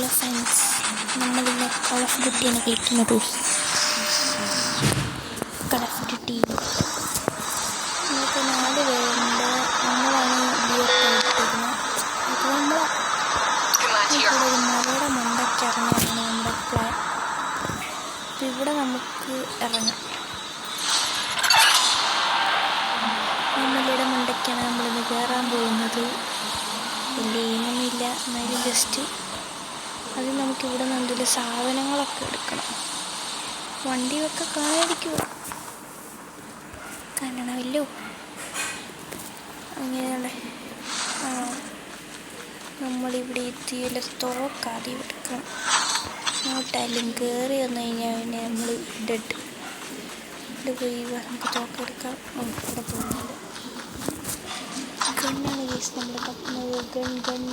Hello friends, നമ്മളിന്ന് call of ഡ്യൂട്ടിയാണ് കളിക്കുന്നത്. കോൾ ഓഫ് ഡ്യൂട്ടി നമുക്ക് 4 പേരുണ്ട്. നമ്മളാണ് ബിയർട്ടിക്കുന്നത്. അപ്പോൾ ഒരു മലയുടെ മണ്ടയ്ക്ക് ഇറങ്ങിയാണ് നമ്മുടെ പ്ലാൻ. അപ്പോൾ ഇവിടെ നമുക്ക് ഇറങ്ങാം. മലയുടെ മണ്ടയ്ക്കാണ് നമ്മളിന്ന് കയറാൻ പോകുന്നത്. വലിയ എയിമൊന്നുമില്ല, എന്നാലും ജസ്റ്റ് അത് നമുക്കിവിടെ നിന്ന് എന്തെങ്കിലും സാധനങ്ങളൊക്കെ എടുക്കണം. വണ്ടിയൊക്കെ കാണാതിരിക്കുമോ, കാണണമല്ലോ. അങ്ങനെയുള്ള നമ്മളിവിടെ എത്തിയല്ല തോക്കാദ്യം എടുക്കണം. അങ്ങോട്ടായാലും കയറി വന്നു കഴിഞ്ഞാൽ പിന്നെ നമ്മൾ ഡെഡ്. ഇവിടെ പോയി നമുക്ക് തോക്കെടുക്കാം. ഇവിടെ പോകുന്നത് ഗണ്ണാണ് കേസ് നമ്മൾ തപ്പുന്നത്. ഗൺ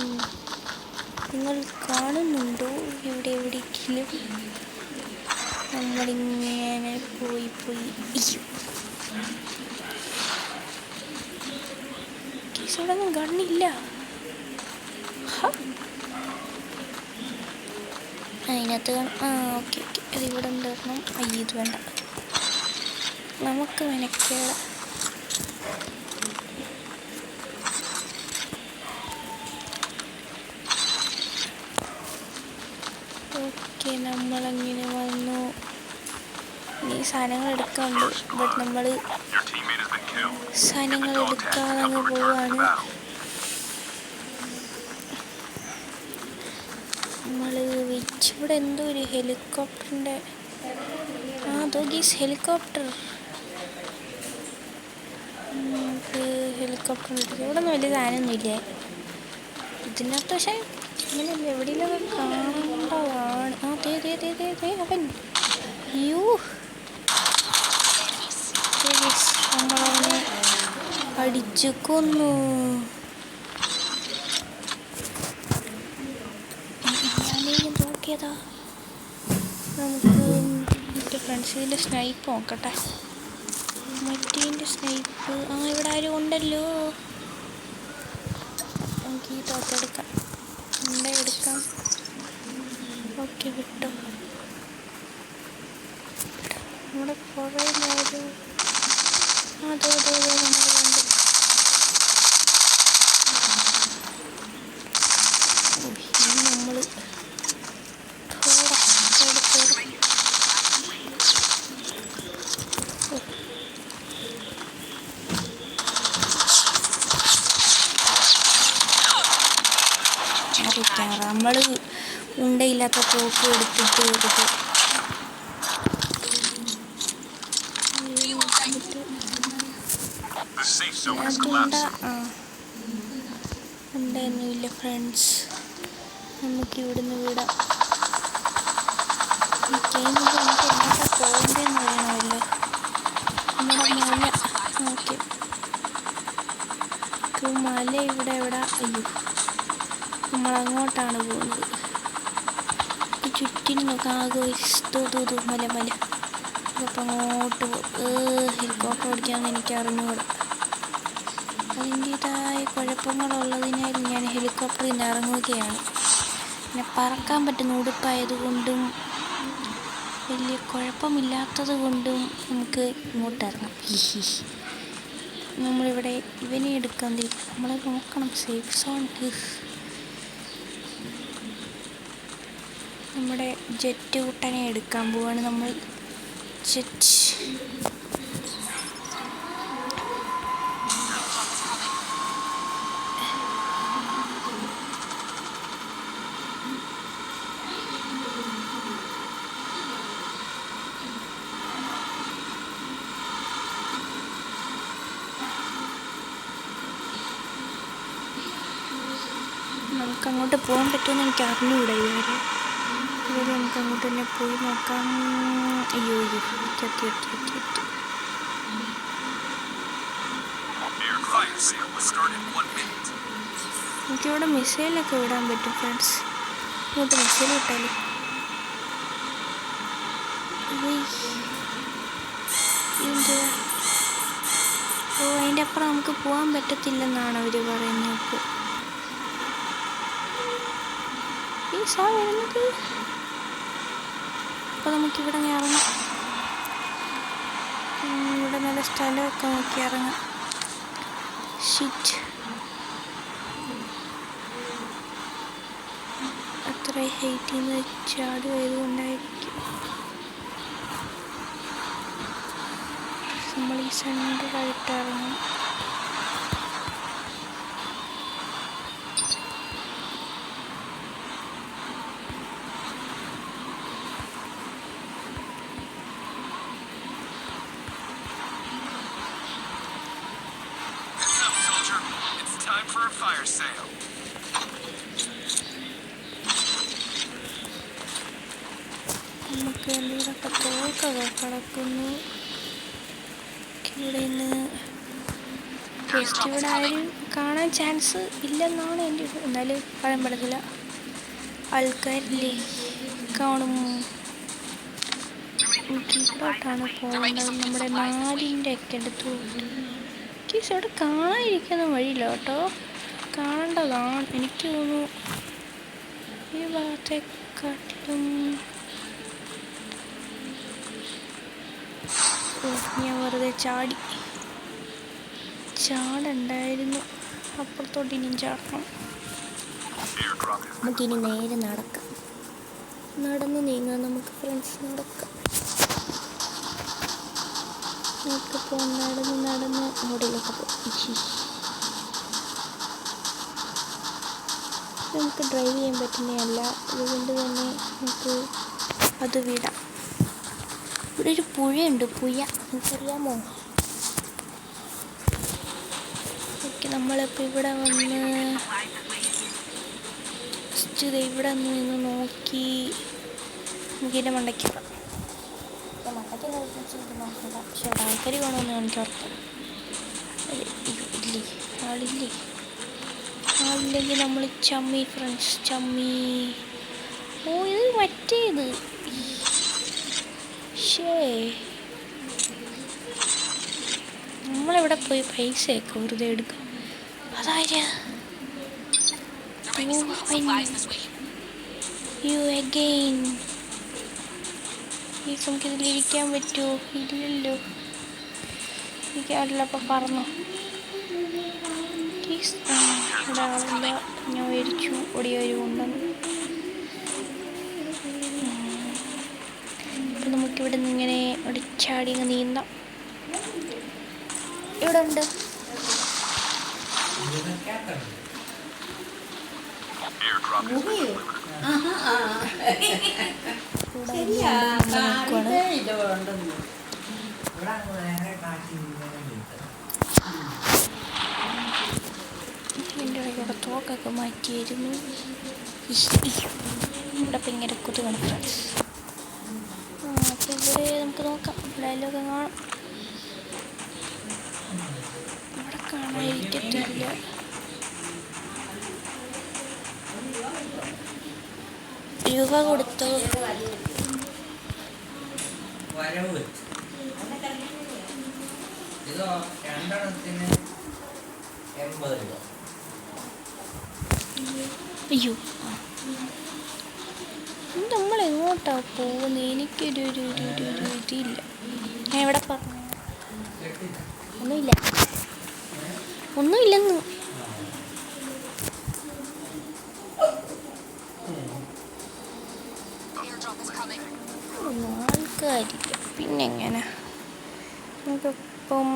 നിങ്ങൾ കാണുന്നുണ്ടോ? ഇവിടെ എവിടെയെങ്കിലും നമ്മളിങ്ങനെ പോയി കേസ് ഇവിടെ ഒന്നും ഗണ്ണില്ല. അതിനകത്ത് ഓക്കെ അത് ഇവിടെ ഉണ്ടായിരുന്നു. ഇത് വേണ്ട, നമുക്ക് മെനക്കേടാ. ഓക്കെ, നമ്മളങ്ങനെ വന്നു. ഇനി സാധനങ്ങൾ എടുക്കാനുണ്ട്. ബട്ട് നമ്മൾ സാധനങ്ങൾ എടുക്കാതെ അങ്ങ് പോവാണ്. നമ്മൾ ഇവിടെ എന്തോ ഒരു ഹെലികോപ്റ്ററിൻ്റെ ഹെലികോപ്റ്റർ എടുക്കുക. ഇവിടെ ഒന്നും വലിയ സാധനമൊന്നുമില്ലേ ഇതിനകത്ത്. പക്ഷേ ഇങ്ങനെയല്ല, എവിടെയെങ്കിലൊക്കെ കാണേണ്ടതാണ്. അവൻ നമ്മളവനെ അടിച്ചു കൊന്നു. ഞാനിങ്ങനെ നോക്കിയതാ. നമുക്ക് മറ്റേ ഫ്രണ്ട്സ് ഇതിൻ്റെ സ്നൈപ്പ് നോക്കട്ടെ. മറ്റേൻ്റെ സ്നൈപ്പ് ഇവിടെ ആരും ഉണ്ടല്ലോ. നമുക്ക് ഈ തോക്കെടുക്കാം. എടുക്കാം. ഓക്കെ, വിട്ടോ. നമ്മുടെ കുറേ നേരം അതോ നമ്മളുണ്ട്. ഇനി നമ്മൾ നമ്മൾ ഉണ്ടയില്ലാത്ത തോക്ക് എടുത്തിട്ട് ഉണ്ടൊന്നുമില്ല ഫ്രണ്ട്സ്. നമുക്കിവിടുന്ന് വിടാം. പോകണ്ടെന്ന് പറയണമല്ലോ. നമ്മുടെ മല ഓക്കെ, മല ഇവിടെ എവിടെ? അയ്യോ, നമ്മളങ്ങോട്ടാണ് പോകുന്നത്. ചുറ്റിനും നോക്കാം. മല അപ്പം അങ്ങോട്ട് ഹെലികോപ്റ്റർ ഓടിക്കാമെന്ന് എനിക്ക് അറിഞ്ഞുകൂടാ. അതിൻ്റേതായ കുഴപ്പങ്ങളുള്ളതിനാൽ ഞാൻ ഹെലികോപ്റ്ററിൽ നിന്ന് ഇറങ്ങുകയാണ്. പിന്നെ പറക്കാൻ പറ്റുന്ന ഉടുപ്പായതുകൊണ്ടും വലിയ കുഴപ്പമില്ലാത്തത് കൊണ്ടും നമുക്ക് ഇങ്ങോട്ട് ഇറങ്ങാം. നമ്മളിവിടെ ഇവനെ എടുക്കാൻ നമ്മളെ നോക്കണം. Safe zone. നമ്മുടെ ജെറ്റ് കുട്ടനെ എടുക്കാൻ പോവാണ് നമ്മൾ. ജെറ്റ് നമുക്കങ്ങോട്ട് പോകാൻ പറ്റുമെന്ന് എനിക്ക് അറിഞ്ഞുകൂടാ. ഇതുവരെ നമുക്ക് അങ്ങോട്ട് തന്നെ പോയി നോക്കാം. അയ്യോ എത്തി. എനിക്കിവിടെ മിസൈലൊക്കെ വിടാൻ പറ്റും ഫ്രണ്ട്സ്. ഇങ്ങോട്ട് മിസൈൽ വിട്ടാലോ? അതിൻ്റെ അപ്പുറം നമുക്ക് പോകാൻ പറ്റത്തില്ലെന്നാണ് അവർ പറയുന്നത്. ഇപ്പോൾ ഈസാ വരുന്നത്. അപ്പോൾ നമുക്കിവിടെ ഇറങ്ങാം. ഇവിടെ നല്ല സ്ഥലമൊക്കെ നോക്കി ഇറങ്ങാം. ഷിറ്റ്, അത്ര ഹൈറ്റിൽ നിന്ന് ചാടി ആയതുകൊണ്ടായിരിക്കും നമ്മൾ ഈ സെൻറ്ററായിട്ട് ഇറങ്ങും. നമുക്ക് എന്തെങ്കിലുമൊക്കെ തോക്കൊക്കെ കിടക്കുന്നു. ഇവിടെ നിന്ന് ജസ്റ്റ് ഇവിടെ ആരും കാണാൻ ചാൻസ് ഇല്ലെന്നാണ് എൻ്റെ ഇത്. എന്നാലും പറയാൻ പറ്റത്തില്ല, ആൾക്കാരില്ലേ കാണും. ഇവിടോട്ടാണ് പോകേണ്ടത്, നമ്മുടെ നാടിൻ്റെ ഒക്കെ അടുത്ത്. കേസ് ഇവിടെ കാണാതിരിക്കുന്ന വഴിയില്ല കേട്ടോ, കാണേണ്ടതാണ്. എനിക്ക് തോന്നുന്നു ഈ ഭാഗത്തെക്കാട്ടിലും. ഞാൻ വെറുതെ ചാടണ്ടായിരുന്നു. അപ്പുറത്തോട്ട് ഇനിയും ചാടണം. നമുക്കിനി നേരെ നടക്കാം, നടന്ന് നീങ്ങാം നമുക്ക് ഫ്രണ്ട്സ്, നടക്കാം. നമുക്കിപ്പോൾ നടന്ന് അങ്ങോട്ടേക്ക് പോകും. നമുക്ക് ഡ്രൈവ് ചെയ്യാൻ പറ്റുന്നതല്ല, അതുകൊണ്ട് തന്നെ നമുക്ക് അത് വിടാം. ഇവിടെ ഒരു പുഴയുണ്ട്, പുഴ നിങ്ങൾക്കറിയാമോ? ഓക്കെ, നമ്മളിപ്പോൾ ഇവിടെ വന്ന് ഇവിടെ നിന്ന് നോക്കി നമുക്കിതിൻ്റെ മണ്ടയ്ക്കാം. മണ്ടയ്ക്ക് നോക്കില്ല, പക്ഷേ ആൾക്കാർ വേണമെന്ന് എനിക്ക് ഉറപ്പ്. ഇല്ലേ, ആളില്ലെങ്കിൽ നമ്മൾ ചമ്മി ഫ്രണ്ട്സ്, ചമ്മി. ഓ, ഇത് മറ്റേത്. നമ്മളിവിടെ പോയി പൈസയൊക്കെ വെറുതെ എടുക്കും. അതായത് നമുക്കിതിലിരിക്കാൻ പറ്റുമോ? ഇല്ലല്ലോ, ഇരിക്കാറില്ല. അപ്പം പറഞ്ഞു ആളില്ല, ഞാൻ വിരിച്ചു ഓടിയവരുണ്ടെന്ന്. അപ്പം നമുക്കിവിടെ നിന്ന് ഇങ്ങനെ ഒടിച്ചാടി നീന്താം. ഇവിടെ ഉണ്ട് എൻ്റെ ഇടയ്ക്കൂടെ തോക്കൊക്കെ മാറ്റിയായിരുന്നു. ഇവിടെ ഭയങ്കര കൊതുകാണ് ഫ്രണ്ട്സ്. അപ്പോൾ ഇവിടെ നമുക്ക് നോക്കാം, ഡയലോഗ് കാണാം. ഇവിടെ കാണാതിരിക്കത്തില്ല. രൂപ കൊടുത്തു. അയ്യോ, നമ്മൾ എങ്ങോട്ടാ പോകുന്നത്? എനിക്കൊരു ഇതില്ല. ഞാൻ എവിടെ പറഞ്ഞു? ഒന്നുമില്ലെന്ന്. ആൾക്കാരില്ല, പിന്നെങ്ങനെ നമുക്കിപ്പം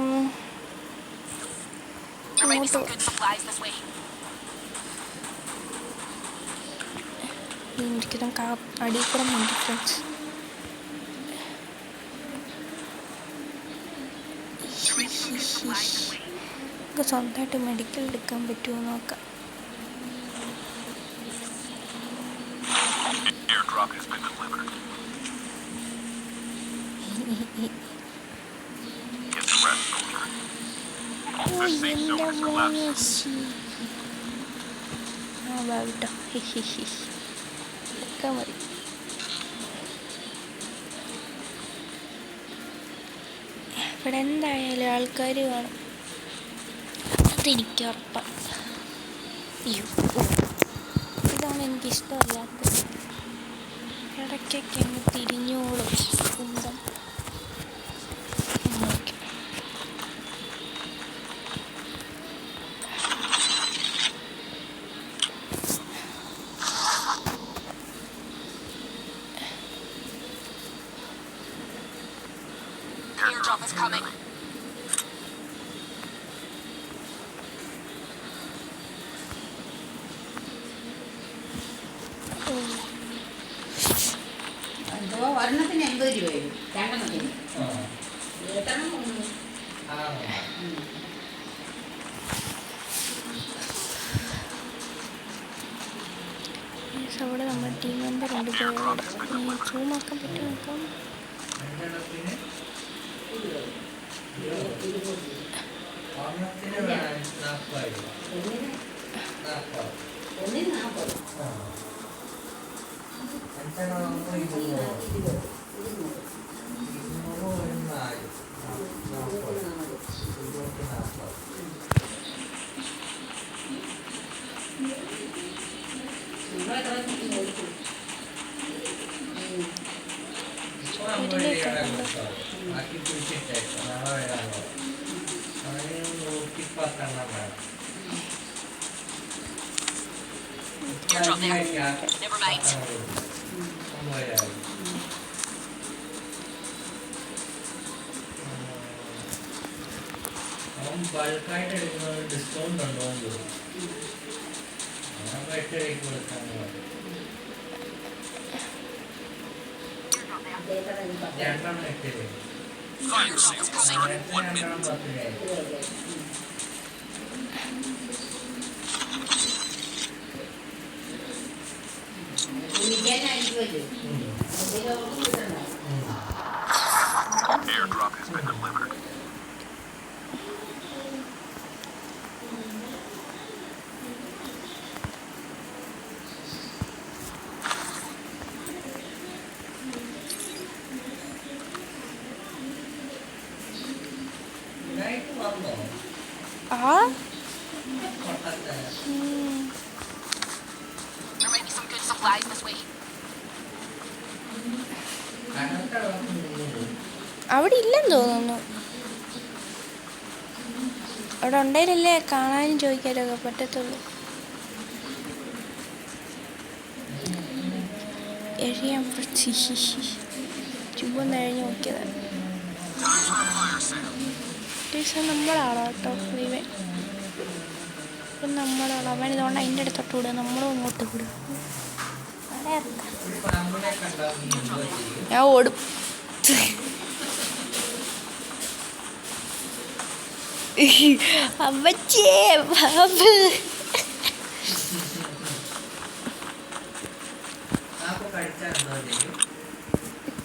എനിക്ക് നമുക്ക് അടിയിൽക്കൂടെ ഉണ്ട് ഫ്രണ്ട്സ്. നമുക്ക് സ്വന്തമായിട്ട് മെഡിക്കൽ എടുക്കാൻ പറ്റുമോ നോക്കാം. മതി. ഇവിടെ എന്തായാലും ആൾക്കാർ കാണും, അതെനിക്ക് ഉറപ്പാണ്. അയ്യോ, ഇതാണ് അതാണ് എനിക്കിഷ്ടമല്ലാത്തത്. ഇടയ്ക്കൊക്കെ അങ്ങ് തിരിഞ്ഞോളും കുന്തം. ഓക്കെ. Airdrop is coming. ഒരെണ്ണത്തിന് 80 രൂപയും രണ്ടെണ്ണത്തിന് അവിടെ നമ്മുടെ ടീം മെമ്പർ ഉണ്ട്. സൂമാക്കാൻ പറ്റുമോ നോക്കാം. Airdrop there. Never mind. ബൾക്കായിട്ട് എടുക്കുന്ന ഡിസ്കൗണ്ട് ഉണ്ടോ എന്ന് ചോദിച്ചു. ഞാൻ 8 രൂപയ്ക്ക് കൊടുക്കാൻ രണ്ടെണ്ണം 8 രൂപ. Fire sales coming. 1 minute. രണ്ടെണ്ണം 10 രൂപ. Airdrop has been delivered. ഇതായിട്ട് വന്നോ? ആ കൊട്ടത്തെ. There might be some good supplies this way. കനത്ത വെള്ളം നിന്നു. അവിടെ ഇല്ലെന്ന് തോന്നുന്നു. അവിടെ ഉണ്ടെങ്കിലല്ലേ കാണാനും ചോദിക്കാനൊക്കെ പറ്റത്തുള്ളൂ. എഴിയാൻ ചുമ്മാ കഴിഞ്ഞ് നോക്കിയതാണ്. ടീച്ചർ നമ്മളാണോ കേട്ടോ ഇവൻ. ഇപ്പം നമ്മളാണ് അവൻ. ഇതുകൊണ്ട് അതിൻ്റെ അടുത്തോട്ട് വിടുക, നമ്മളും അങ്ങോട്ട് വിടുക. അവിടെ ഇറക്കാം. ഒരു പാമ്പിനെ കണ്ടാൽ നീ എന്തോ ചെയ്യും? ഞാൻ ഓടും. അമ്മച്ചേ ബാബ് പാമ്പ് കടിച്ചാൽ എന്തോ ചെയ്യും?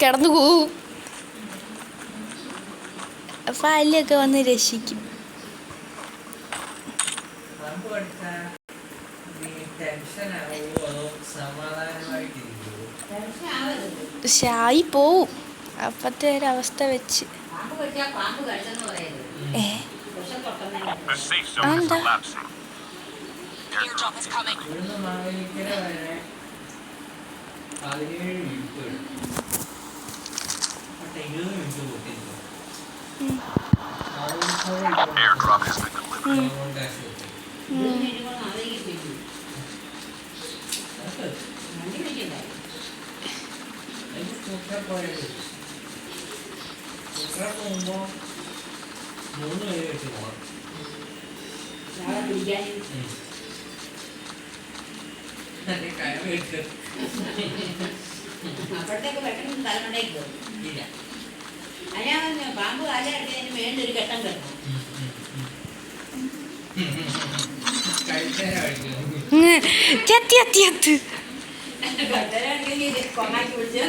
കിടന്നു പോവും. അപ്പം അല്ലൊക്കെ വന്ന് രക്ഷിക്കും. പാമ്പ് കടിച്ചാൽ നീ ടെൻഷനാവുമോ അതോ സമാധാനമായിട്ടിരിക്കുമോ? പക്ഷെ ആയി പോവും അപ്പത്തെ ഒരവസ്ഥ വെച്ച്. The safe zone is collapsing. Airdrop is coming. ഇവിടുന്ന് മാവേലിക്കര വരെ 17 മിനിറ്റ് എടുക്കും. പക്ഷേ 20 minute കൂട്ടിയിരിക്കും. Airdrop has been delivered. പോകുമ്പോ 3 പേര് വെച്ച് പോകണം. അപ്പോഴത്തേക്ക് പെട്ടെന്ന് തലമുണ്ടേക്ക് പോകും. ഇല്ല. അതിനാ പാമ്പ് കാലടിച്ചതിന് മേളിൽ ഒരു കെട്ടം കിടക്കും. കഴിച്ചാൽ കഴിക്കും. കട്ടനാണെങ്കിൽ കൊണ്ടാക്കി പിടിച്ച്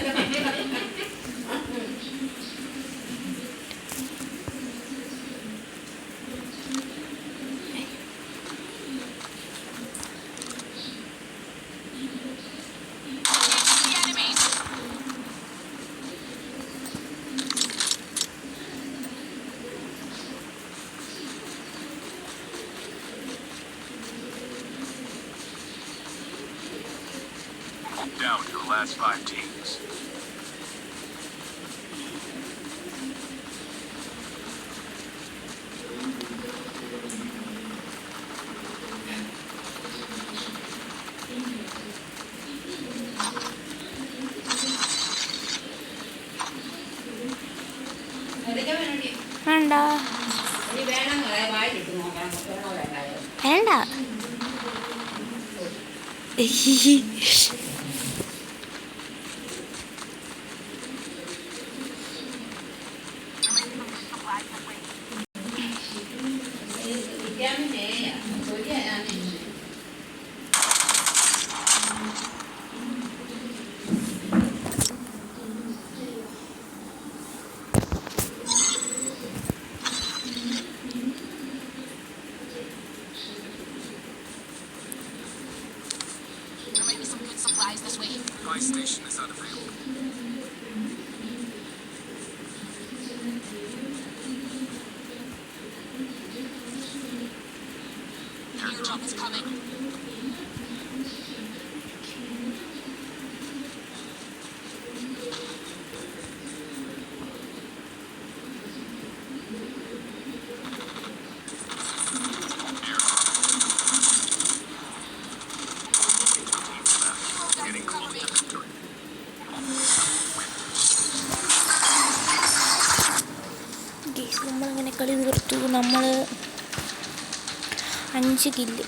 down to the last 5 teams. എടുക്കാൻ വേണ്ടി വേണ്ട ഇനി വേണം വായിലിട്ട് നോക്കണം വേണോ വേണ്ടായോ വേണ്ട. വിറ്റാമിൻ എ പൊരിയാണ് There may be some good supplies this way. Buy station is unavailable. Airdrop is coming. Getting close to victory. Guys നമ്മളിങ്ങനെ കളി തീർത്തു. നമ്മൾ 5 കില്ല്.